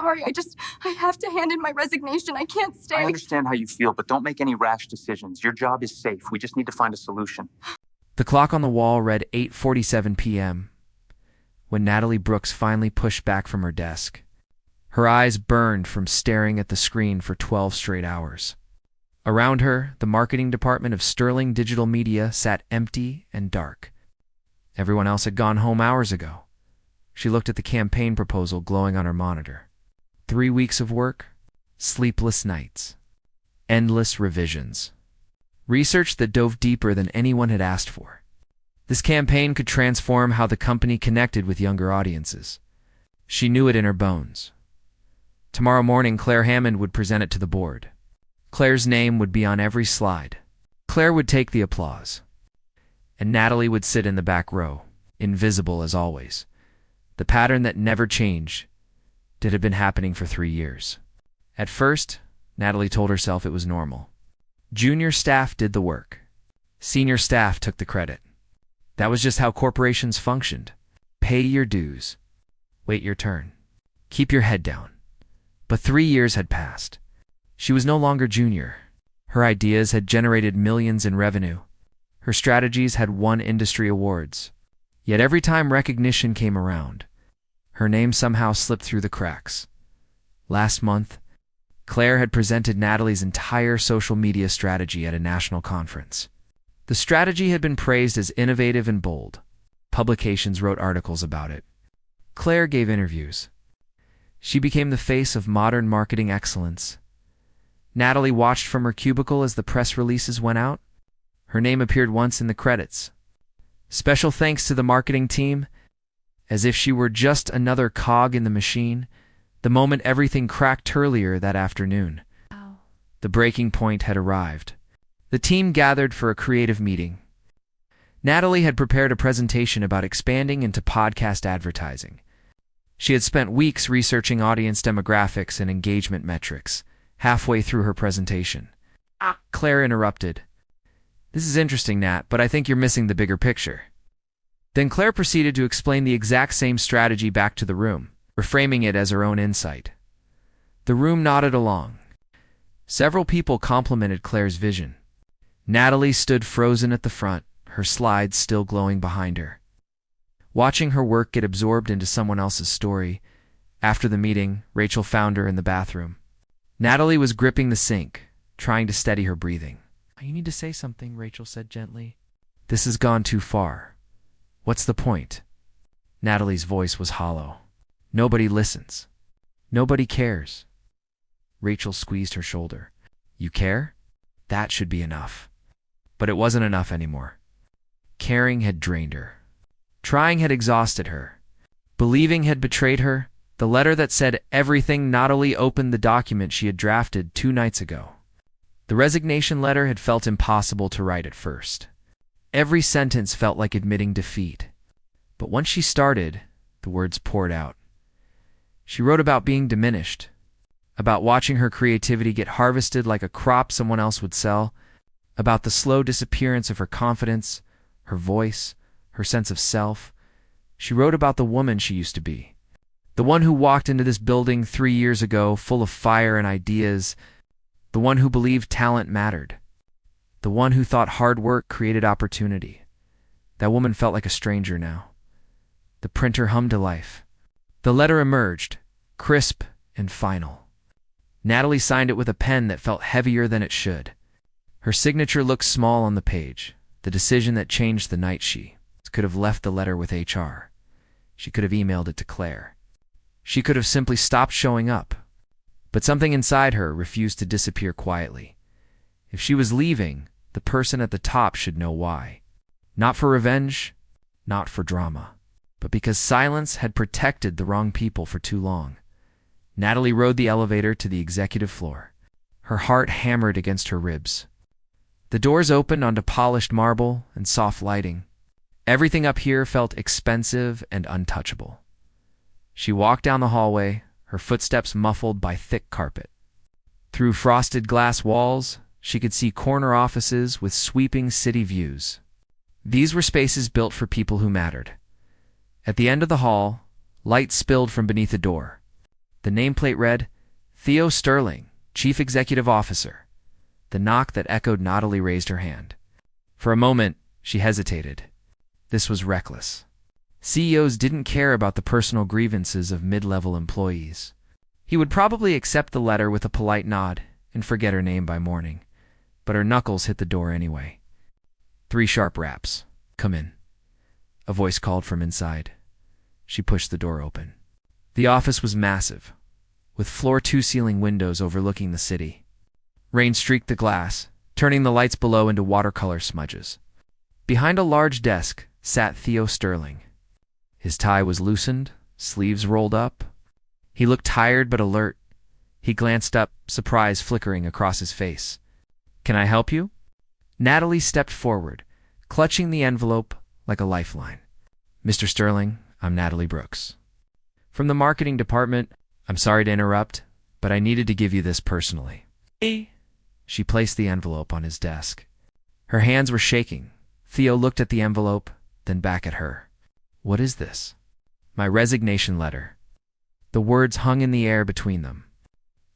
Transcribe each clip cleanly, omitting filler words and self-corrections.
sorry. I have to hand in my resignation. I can't stay. I understand how you feel, but don't make any rash decisions. Your job is safe. We just need to find a solution. The clock on the wall read 8:47 p.m. when Natalie Brooks finally pushed back from her desk. Her eyes burned from staring at the screen for 12 straight hours. Around her, the marketing department of Sterling Digital Media sat empty and dark. Everyone else had gone home hours ago. She looked at the campaign proposal glowing on her monitor. 3 weeks of work, sleepless nights, endless revisions. Research that dove deeper than anyone had asked for. This campaign could transform how the company connected with younger audiences. She knew it in her bones. Tomorrow morning, Clare Hammond would present it to the board. Claire's name would be on every slide. Claire would take the applause. And Natalie would sit in the back row, invisible as always. The pattern that never changed had been happening for 3 years. At first, Natalie told herself it was normal. Junior staff did the work. Senior staff took the credit. That was just how corporations functioned. Pay your dues. Wait your turn. Keep your head down. But 3 years had passed. She was no longer junior. Her ideas had generated millions in revenue. Her strategies had won industry awards. Yet every time recognition came around, her name somehow slipped through the cracks. Last month, Claire had presented Natalie's entire social media strategy at a national conference. The strategy had been praised as innovative and bold. Publications wrote articles about it. Claire gave interviews. She became the face of modern marketing excellence. Natalie watched from her cubicle as the press releases went out. Her name appeared once in the credits. Special thanks to the marketing team, as if she were just another cog in the machine, the moment everything cracked earlier that afternoon. Wow. The breaking point had arrived. The team gathered for a creative meeting. Natalie had prepared a presentation about expanding into podcast advertising. She had spent weeks researching audience demographics and engagement metrics. Halfway through her presentation, Claire interrupted. "This is interesting, Nat, but I think you're missing the bigger picture." Then Claire proceeded to explain the exact same strategy back to the room, reframing it as her own insight. The room nodded along. Several people complimented Claire's vision. Natalie stood frozen at the front, her slides still glowing behind her. Watching her work get absorbed into someone else's story, after the meeting, Rachel found her in the bathroom. Natalie was gripping the sink, trying to steady her breathing. "You need to say something," Rachel said gently. "This has gone too far. What's the point?" Natalie's voice was hollow. "Nobody listens. Nobody cares." Rachel squeezed her shoulder. "You care? That should be enough." But it wasn't enough anymore. Caring had drained her. Trying had exhausted her. Believing had betrayed her. The letter that said everything. Natalie opened the document she had drafted 2 nights ago. The resignation letter had felt impossible to write at first. Every sentence felt like admitting defeat. But once she started, the words poured out. She wrote about being diminished, about watching her creativity get harvested like a crop someone else would sell, about the slow disappearance of her confidence, her voice, her sense of self. She wrote about the woman she used to be. The one who walked into this building 3 years ago full of fire and ideas. The one who believed talent mattered. The one who thought hard work created opportunity. That woman felt like a stranger now. The printer hummed to life. The letter emerged, crisp and final. Natalie signed it with a pen that felt heavier than it should. Her signature looked small on the page, the decision that changed the night. She could have left the letter with HR. She could have emailed it to Claire. She could have simply stopped showing up. But something inside her refused to disappear quietly. If she was leaving, the person at the top should know why. Not for revenge, not for drama, but because silence had protected the wrong people for too long. Natalie rode the elevator to the executive floor. Her heart hammered against her ribs. The doors opened onto polished marble and soft lighting. Everything up here felt expensive and untouchable. She walked down the hallway, her footsteps muffled by thick carpet. Through frosted glass walls, she could see corner offices with sweeping city views. These were spaces built for people who mattered. At the end of the hall, light spilled from beneath a door. The nameplate read, Theo Sterling, Chief Executive Officer. The knock that echoed. Natalie raised her hand. For a moment, she hesitated. This was reckless. CEOs didn't care about the personal grievances of mid-level employees. He would probably accept the letter with a polite nod and forget her name by morning. But her knuckles hit the door anyway. 3 sharp raps. Come in. A voice called from inside. She pushed the door open. The office was massive, with floor-to-ceiling windows overlooking the city. Rain streaked the glass, turning the lights below into watercolor smudges. Behind a large desk sat Theo Sterling. His tie was loosened, sleeves rolled up. He looked tired but alert. He glanced up, surprise flickering across his face. Can I help you? Natalie stepped forward, clutching the envelope like a lifeline. Mr. Sterling, I'm Natalie Brooks. From the marketing department, I'm sorry to interrupt, but I needed to give you this personally. She placed the envelope on his desk. Her hands were shaking. Theo looked at the envelope, then back at her. What is this? My resignation letter. The words hung in the air between them.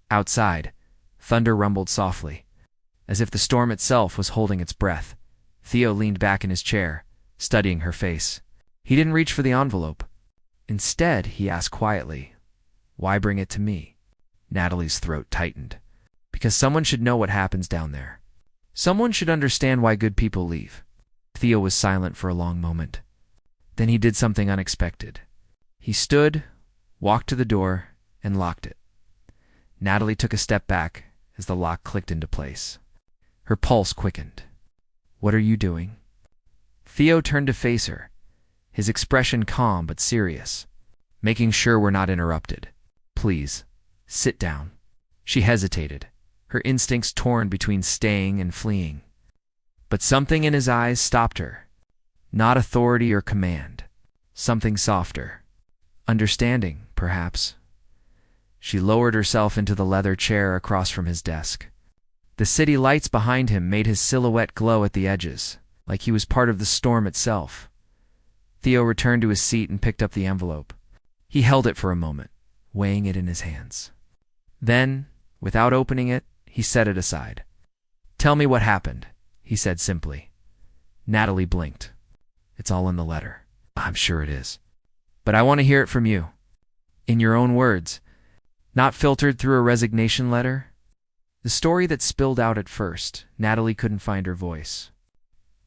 Outside, thunder rumbled softly, as if the storm itself was holding its breath. Theo leaned back in his chair, studying her face. He didn't reach for the envelope. Instead, he asked quietly, Why bring it to me? Natalie's throat tightened. Because someone should know what happens down there. Someone should understand why good people leave. Theo was silent for a long moment. Then he did something unexpected. He stood, walked to the door, and locked it. Natalie took a step back as the lock clicked into place. Her pulse quickened. What are you doing? Theo turned to face her, his expression calm but serious, making sure we're not interrupted. Please, sit down. She hesitated, her instincts torn between staying and fleeing. But something in his eyes stopped her. Not authority or command. Something softer. Understanding, perhaps. She lowered herself into the leather chair across from his desk. The city lights behind him made his silhouette glow at the edges, like he was part of the storm itself. Theo returned to his seat and picked up the envelope. He held it for a moment, weighing it in his hands. Then, without opening it, he set it aside. Tell me what happened, he said simply. Natalie blinked. It's all in the letter. I'm sure it is. But I want to hear it from you. In your own words. Not filtered through a resignation letter. The story that spilled out at first, Natalie couldn't find her voice.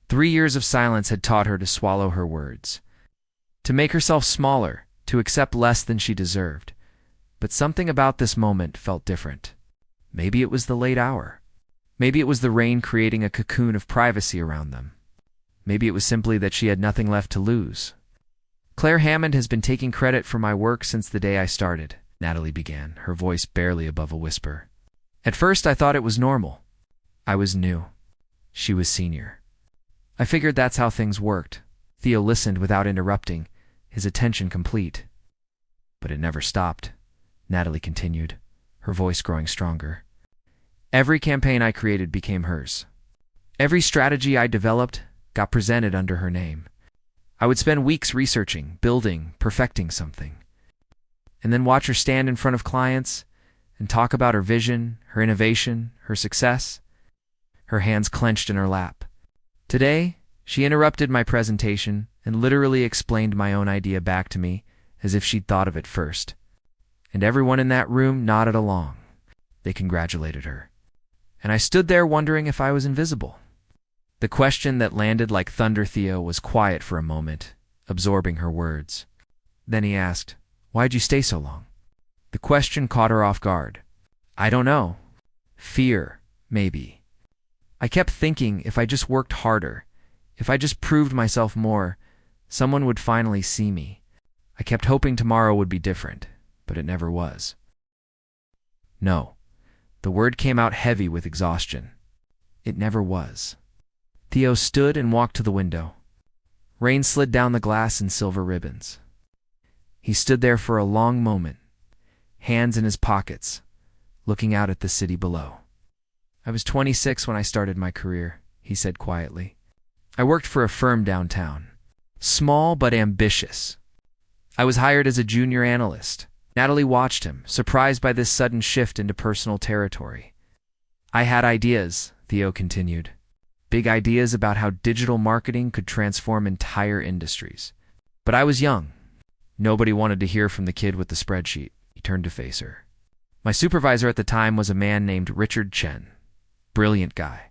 3 years of silence had taught her to swallow her words. To make herself smaller, to accept less than she deserved. But something about this moment felt different. Maybe it was the late hour. Maybe it was the rain creating a cocoon of privacy around them. Maybe it was simply that she had nothing left to lose. Claire Hammond has been taking credit for my work since the day I started, Natalie began, her voice barely above a whisper. At first I thought it was normal. I was new. She was senior. I figured that's how things worked. Theo listened without interrupting, his attention complete. But it never stopped, Natalie continued, her voice growing stronger. Every campaign I created became hers. Every strategy I developed got presented under her name. I would spend weeks researching, building, perfecting something. And then watch her stand in front of clients and talk about her vision, her innovation, her success. Her hands clenched in her lap. Today, she interrupted my presentation and literally explained my own idea back to me as if she'd thought of it first. And everyone in that room nodded along. They congratulated her. And I stood there wondering if I was invisible. The question that landed like thunder. Theo was quiet for a moment, absorbing her words. Then he asked, Why'd you stay so long? The question caught her off guard. I don't know. Fear, maybe. I kept thinking if I just worked harder, if I just proved myself more, someone would finally see me. I kept hoping tomorrow would be different, but it never was. No. The word came out heavy with exhaustion. It never was. Theo stood and walked to the window. Rain slid down the glass in silver ribbons. He stood there for a long moment, hands in his pockets, looking out at the city below. I was 26 when I started my career, he said quietly. I worked for a firm downtown, small but ambitious. I was hired as a junior analyst, Natalie watched him, surprised by this sudden shift into personal territory. I had ideas, Theo continued. Big ideas about how digital marketing could transform entire industries. But I was young. Nobody wanted to hear from the kid with the spreadsheet. He turned to face her. My supervisor at the time was a man named Richard Chen. Brilliant guy.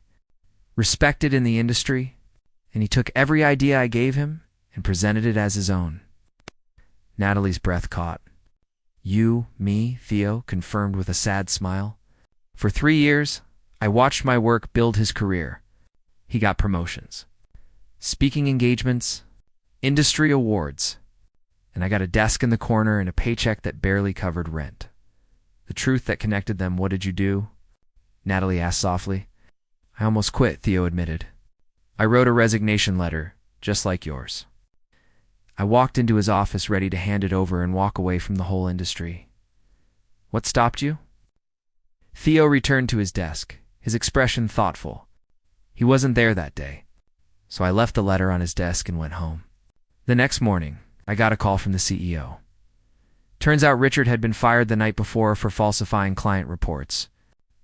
Respected in the industry, and he took every idea I gave him and presented it as his own. Natalie's breath caught. You, me, Theo confirmed with a sad smile. For 3 years, I watched my work build his career. He got promotions, speaking engagements, industry awards, and I got a desk in the corner and a paycheck that barely covered rent. The truth that connected them, what did you do? Natalie asked softly. I almost quit, Theo admitted. I wrote a resignation letter, just like yours. I walked into his office ready to hand it over and walk away from the whole industry. What stopped you? Theo returned to his desk, his expression thoughtful. He wasn't there that day, so I left the letter on his desk and went home. The next morning, I got a call from the CEO. Turns out Richard had been fired the night before for falsifying client reports.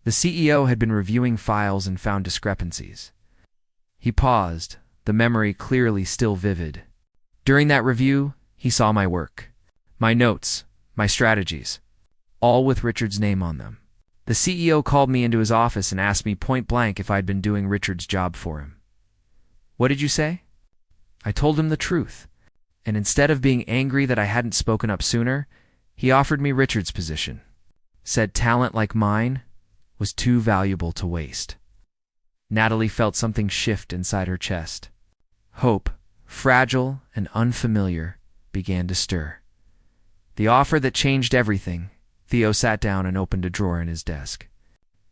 The CEO had been reviewing files and found discrepancies. He paused, the memory clearly still vivid. During that review, he saw my work, my notes, my strategies, all with Richard's name on them. The CEO called me into his office and asked me point blank if I'd been doing Richard's job for him. What did you say? I told him the truth, and instead of being angry that I hadn't spoken up sooner, he offered me Richard's position. Said talent like mine was too valuable to waste. Natalie felt something shift inside her chest. Hope, fragile and unfamiliar, began to stir. The offer that changed everything. Theo sat down and opened a drawer in his desk.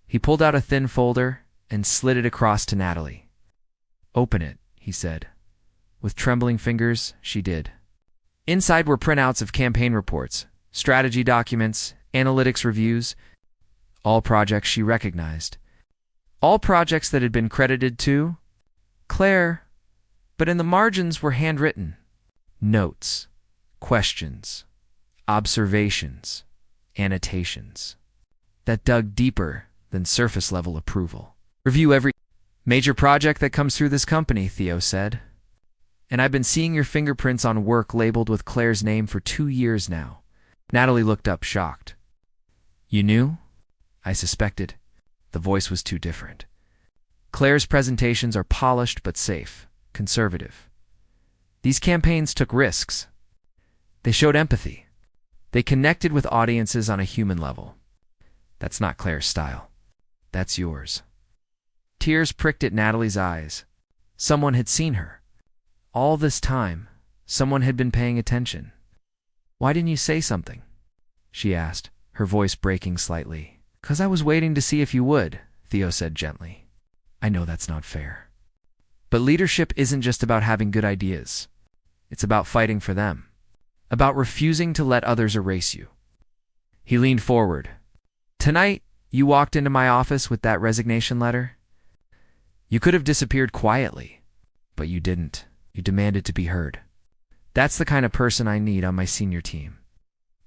He pulled out a thin folder and slid it across to Natalie. Open it, he said. With trembling fingers, she did. Inside were printouts of campaign reports, strategy documents, analytics reviews, all projects she recognized. All projects that had been credited to Claire, but in the margins were handwritten. Notes, questions, observations, annotations that dug deeper than surface-level approval. Review every major project that comes through this company, Theo said. And I've been seeing your fingerprints on work labeled with Claire's name for 2 years now. Natalie looked up, shocked. You knew? I suspected. The voice was too different. Claire's presentations are polished but safe, conservative. These campaigns took risks. They showed empathy. They connected with audiences on a human level. That's not Claire's style. That's yours. Tears pricked at Natalie's eyes. Someone had seen her. All this time, someone had been paying attention. Why didn't you say something? She asked, her voice breaking slightly. 'Cause I was waiting to see if you would, Theo said gently. I know that's not fair. But leadership isn't just about having good ideas. It's about fighting for them. About refusing to let others erase you. He leaned forward. Tonight, you walked into my office with that resignation letter. You could have disappeared quietly, but you didn't. You demanded to be heard. That's the kind of person I need on my senior team.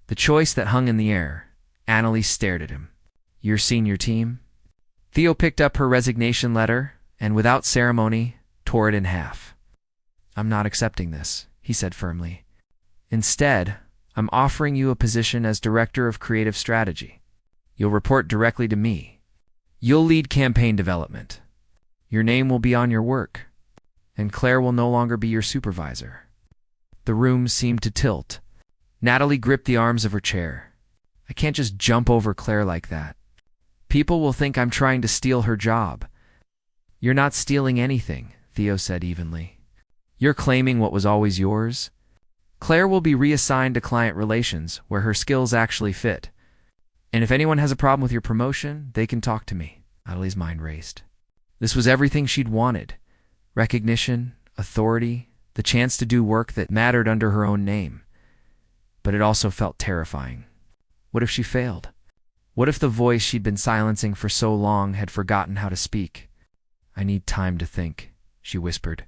The choice that hung in the air. Annalise stared at him. Your senior team? Theo picked up her resignation letter and, without ceremony, tore it in half. I'm not accepting this, he said firmly. Instead, I'm offering you a position as Director of Creative Strategy. You'll report directly to me. You'll lead campaign development. Your name will be on your work, and Claire will no longer be your supervisor. The room seemed to tilt. Natalie gripped the arms of her chair. I can't just jump over Claire like that. People will think I'm trying to steal her job. You're not stealing anything, Theo said evenly. You're claiming what was always yours. Claire will be reassigned to client relations, where her skills actually fit. And if anyone has a problem with your promotion, they can talk to me. Natalie's mind raced. This was everything she'd wanted. Recognition, authority, the chance to do work that mattered under her own name. But it also felt terrifying. What if she failed? What if the voice she'd been silencing for so long had forgotten how to speak? I need time to think, she whispered.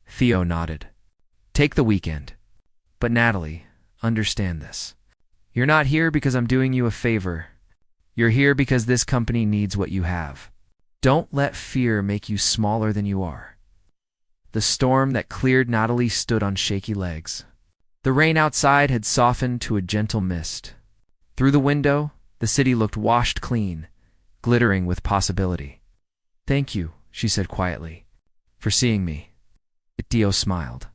Theo nodded. Take the weekend. But Natalie, understand this. You're not here because I'm doing you a favor. You're here because this company needs what you have. Don't let fear make you smaller than you are. The storm that cleared Natalie stood on shaky legs. The rain outside had softened to a gentle mist. Through the window, the city looked washed clean, glittering with possibility. "Thank you," she said quietly, "for seeing me." Theo smiled.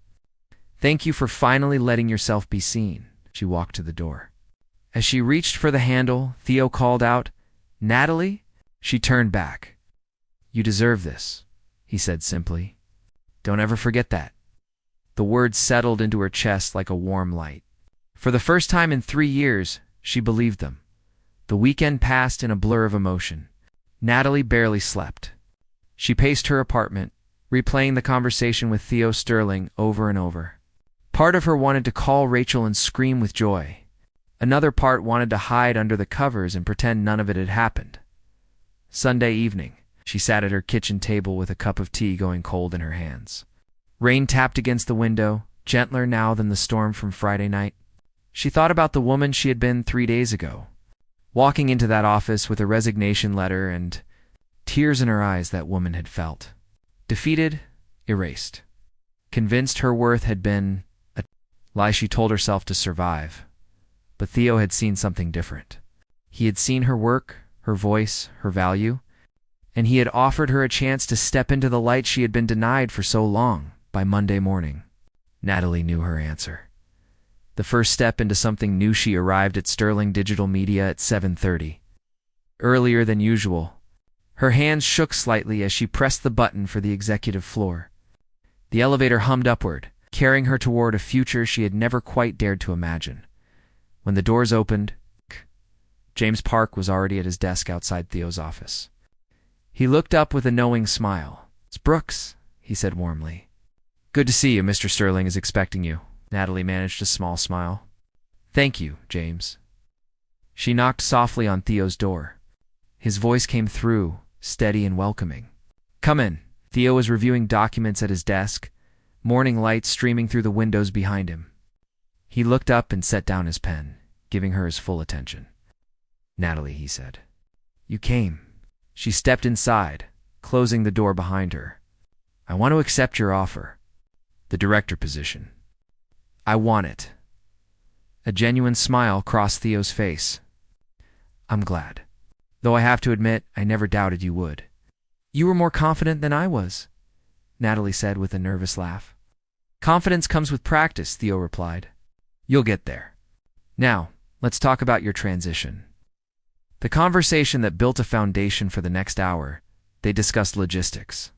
"Thank you for finally letting yourself be seen." She walked to the door. As she reached for the handle, Theo called out, "Natalie?" She turned back. "You deserve this," he said simply. "Don't ever forget that." The words settled into her chest like a warm light. For the first time in 3 years, she believed them. The weekend passed in a blur of emotion. Natalie barely slept. She paced her apartment, replaying the conversation with Theo Sterling over and over. Part of her wanted to call Rachel and scream with joy. Another part wanted to hide under the covers and pretend none of it had happened. Sunday evening, she sat at her kitchen table with a cup of tea going cold in her hands. Rain tapped against the window, gentler now than the storm from Friday night. She thought about the woman she had been 3 days ago, walking into that office with a resignation letter and tears in her eyes that woman had felt. Defeated, erased. Convinced her worth had been a lie she told herself to survive. But Theo had seen something different. He had seen her work, her voice, her value, and he had offered her a chance to step into the light she had been denied for so long. By Monday morning, Natalie knew her answer. The first step into something new. She arrived at Sterling Digital Media at 7:30. Earlier than usual, her hands shook slightly as she pressed the button for the executive floor. The elevator hummed upward, carrying her toward a future she had never quite dared to imagine. When the doors opened, James Park was already at his desk outside Theo's office. He looked up with a knowing smile. "It's Brooks," he said warmly. "Good to see you. Mr. Sterling is expecting you." Natalie managed a small smile. "Thank you, James." She knocked softly on Theo's door. His voice came through, steady and welcoming. "Come in." Theo was reviewing documents at his desk, morning light streaming through the windows behind him. He looked up and set down his pen, giving her his full attention. "Natalie," he said. "You came." She stepped inside, closing the door behind her. "I want to accept your offer. The director position. I want it." A genuine smile crossed Theo's face. "I'm glad. Though I have to admit, I never doubted you would." "You were more confident than I was," Natalie said with a nervous laugh. "Confidence comes with practice," Theo replied. "You'll get there. Now, let's talk about your transition." The conversation that built a foundation for the next hour, they discussed logistics.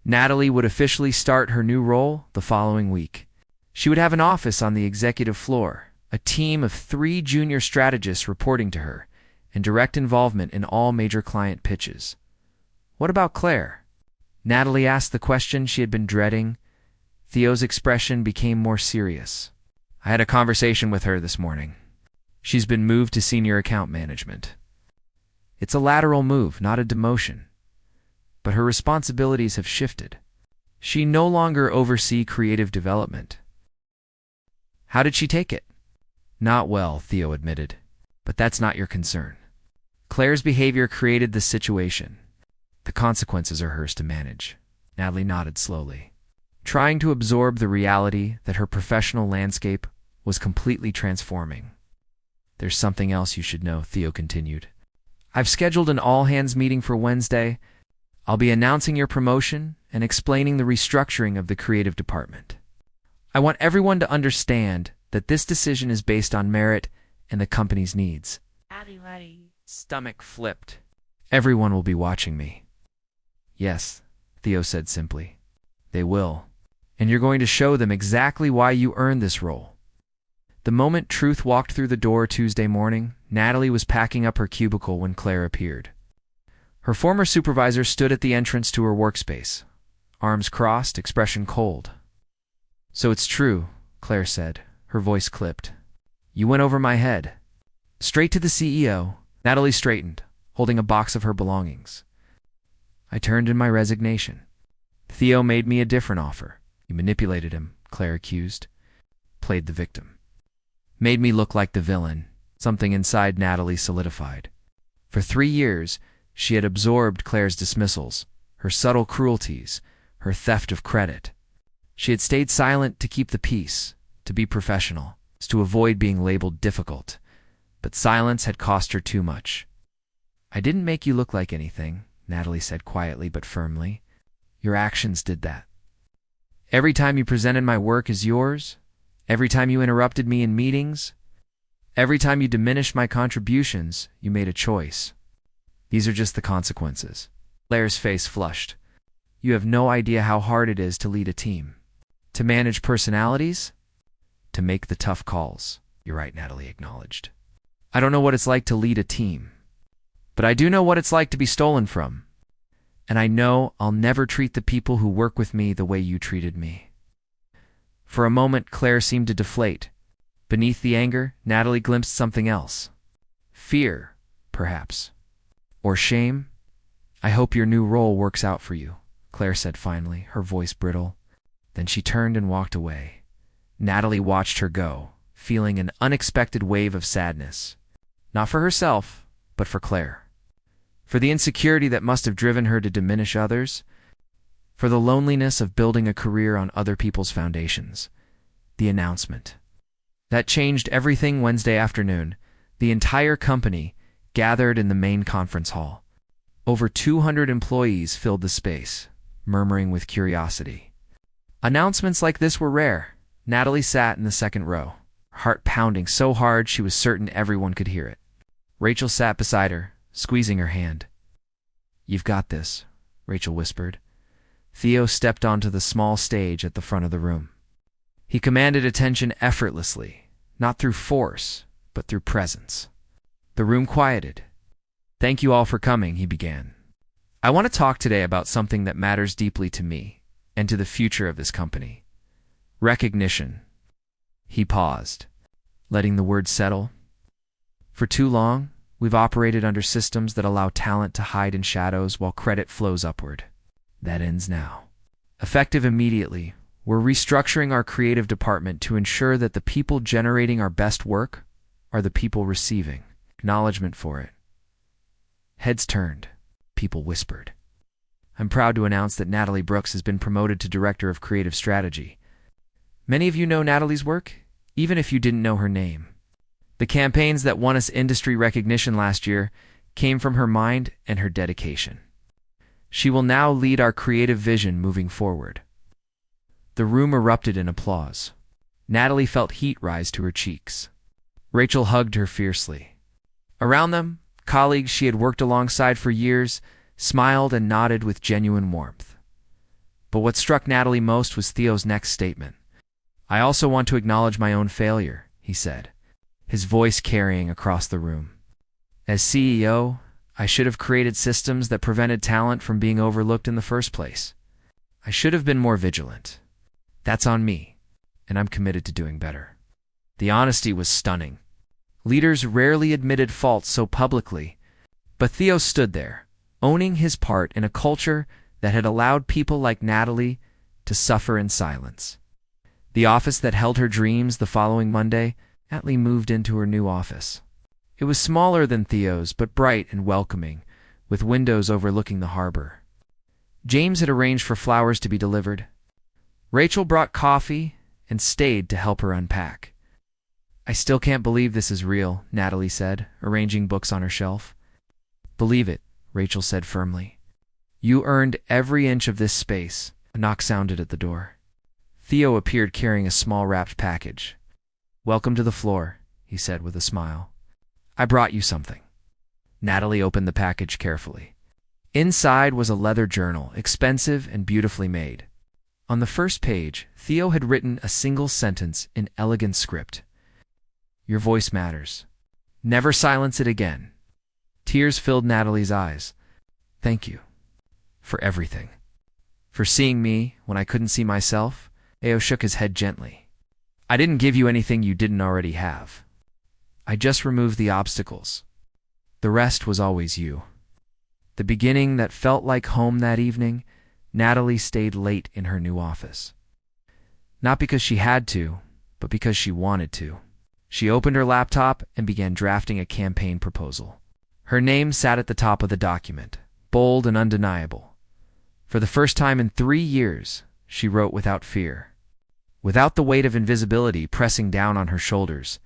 Natalie would officially start her new role the following week. She would have an office on the executive floor, a team of 3 junior strategists reporting to her, and direct involvement in all major client pitches. What about Claire? Natalie asked the question she had been dreading. Theo's expression became more serious. "I had a conversation with her this morning. She's been moved to senior account management. It's a lateral move, not a demotion. But her responsibilities have shifted. She no longer oversees creative development." "How did she take it?" "Not well," Theo admitted. "But that's not your concern. Claire's behavior created this situation. The consequences are hers to manage." Natalie nodded slowly, trying to absorb the reality that her professional landscape was completely transforming. "There's something else you should know," Theo continued. "I've scheduled an all-hands meeting for Wednesday. I'll be announcing your promotion and explaining the restructuring of the creative department. I want everyone to understand that this decision is based on merit and the company's needs." Laddie. Stomach flipped. "Everyone will be watching me." "Yes," Theo said simply. "They will. And you're going to show them exactly why you earned this role." The moment Truth walked through the door Tuesday morning, Natalie was packing up her cubicle when Claire appeared. Her former supervisor stood at the entrance to her workspace, arms crossed, expression cold. "So it's true," Claire said, her voice clipped. "You went over my head." Straight to the CEO, Natalie straightened, holding a box of her belongings. "I turned in my resignation. Theo made me a different offer." "You manipulated him," Claire accused. "Played the victim. Made me look like the villain. Something inside Natalie solidified. For 3 years, she had absorbed Claire's dismissals, her subtle cruelties, her theft of credit. She had stayed silent to keep the peace, to be professional, to avoid being labeled difficult. But silence had cost her too much. "I didn't make you look like anything," Natalie said quietly but firmly. "Your actions did that. Every time you presented my work as yours, every time you interrupted me in meetings, every time you diminished my contributions, you made a choice. These are just the consequences." Claire's face flushed. "You have no idea how hard it is to lead a team. To manage personalities, to make the tough calls." "You're right," Natalie acknowledged. "I don't know what it's like to lead a team, but I do know what it's like to be stolen from. And I know I'll never treat the people who work with me the way you treated me." For a moment, Claire seemed to deflate. Beneath the anger, Natalie glimpsed something else. Fear, perhaps. Or shame. "I hope your new role works out for you," Claire said finally, her voice brittle. Then she turned and walked away. Natalie watched her go, feeling an unexpected wave of sadness. Not for herself, but for Claire. For the insecurity that must have driven her to diminish others. For the loneliness of building a career on other people's foundations. The announcement. That changed everything Wednesday afternoon. The entire company gathered in the main conference hall. Over 200 employees filled the space, murmuring with curiosity. Announcements like this were rare. Natalie sat in the second row, heart pounding so hard she was certain everyone could hear it. Rachel sat beside her, squeezing her hand. "You've got this," Rachel whispered. Theo stepped onto the small stage at the front of the room. He commanded attention effortlessly, not through force, but through presence. The room quieted. "Thank you all for coming," he began. "I want to talk today about something that matters deeply to me and to the future of this company. Recognition." He paused, letting the word settle. "For too long, we've operated under systems that allow talent to hide in shadows while credit flows upward. That ends now. Effective immediately, we're restructuring our creative department to ensure that the people generating our best work are the people receiving acknowledgement for it." Heads turned. People whispered. "I'm proud to announce that Natalie Brooks has been promoted to Director of Creative Strategy." Many of you know Natalie's work, even if you didn't know her name. The campaigns that won us industry recognition last year came from her mind and her dedication. She will now lead our creative vision moving forward. The room erupted in applause. Natalie felt heat rise to her cheeks. Rachel hugged her fiercely. Around them, colleagues she had worked alongside for years smiled and nodded with genuine warmth. But what struck Natalie most was Theo's next statement. "I also want to acknowledge my own failure," he said, his voice carrying across the room. "As CEO, I should have created systems that prevented talent from being overlooked in the first place. I should have been more vigilant. That's on me, and I'm committed to doing better." The honesty was stunning. Leaders rarely admitted faults so publicly, but Theo stood there, owning his part in a culture that had allowed people like Natalie to suffer in silence. The office that held her dreams the following Monday, Natalie moved into her new office. It was smaller than Theo's, but bright and welcoming, with windows overlooking the harbor. James had arranged for flowers to be delivered. Rachel brought coffee and stayed to help her unpack. "I still can't believe this is real," Natalie said, arranging books on her shelf. "Believe it," Rachel said firmly. "You earned every inch of this space." A knock sounded at the door. Theo appeared carrying a small wrapped package. "Welcome to the floor," he said with a smile. "I brought you something." Natalie opened the package carefully. Inside was a leather journal, expensive and beautifully made. On the first page, Theo had written a single sentence in elegant script. "Your voice matters. Never silence it again." Tears filled Natalie's eyes. "Thank you. For everything. For seeing me when I couldn't see myself." Theo shook his head gently. "I didn't give you anything you didn't already have. I just removed the obstacles. The rest was always you." The beginning that felt like home that evening, Natalie stayed late in her new office. Not because she had to, but because she wanted to. She opened her laptop and began drafting a campaign proposal. Her name sat at the top of the document, bold and undeniable. For the first time in 3 years, she wrote without fear. Without the weight of invisibility pressing down on her shoulders,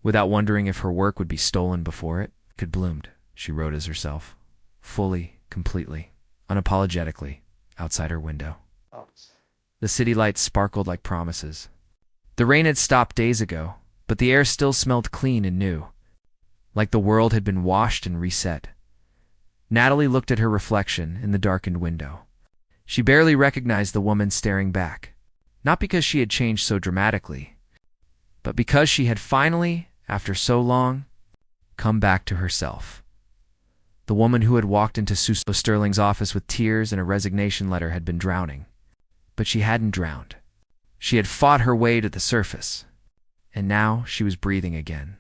without wondering if her work would be stolen before it could bloom, she wrote as herself, fully, completely, unapologetically, outside her window. The city lights sparkled like promises. The rain had stopped days ago, but the air still smelled clean and new, like the world had been washed and reset. Natalie looked at her reflection in the darkened window. She barely recognized the woman staring back, not because she had changed so dramatically, but because she had finally, after so long, come back to herself. The woman who had walked into CEO Sterling's office with tears and a resignation letter had been drowning. But she hadn't drowned. She had fought her way to the surface, and now she was breathing again.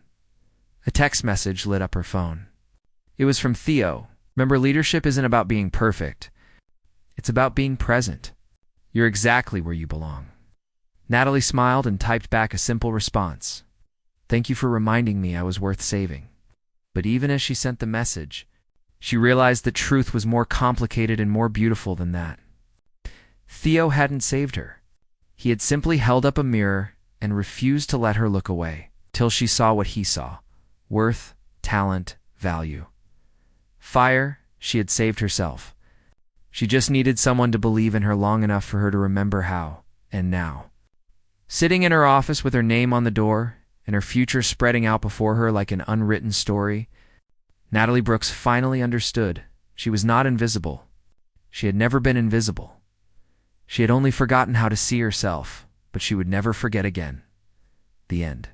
A text message lit up her phone. It was from Theo. Remember, leadership isn't about being perfect. It's about being present. You're exactly where you belong. Natalie smiled and typed back a simple response. Thank you for reminding me I was worth saving. But even as she sent the message, she realized that truth was more complicated and more beautiful than that. Theo hadn't saved her. He had simply held up a mirror and refused to let her look away, till she saw what he saw: worth, talent, value. Fire, she had saved herself. She just needed someone to believe in her long enough for her to remember how, and now. Sitting in her office with her name on the door, and her future spreading out before her like an unwritten story, Natalie Brooks finally understood. She was not invisible. She had never been invisible. She had only forgotten how to see herself, but she would never forget again. The end.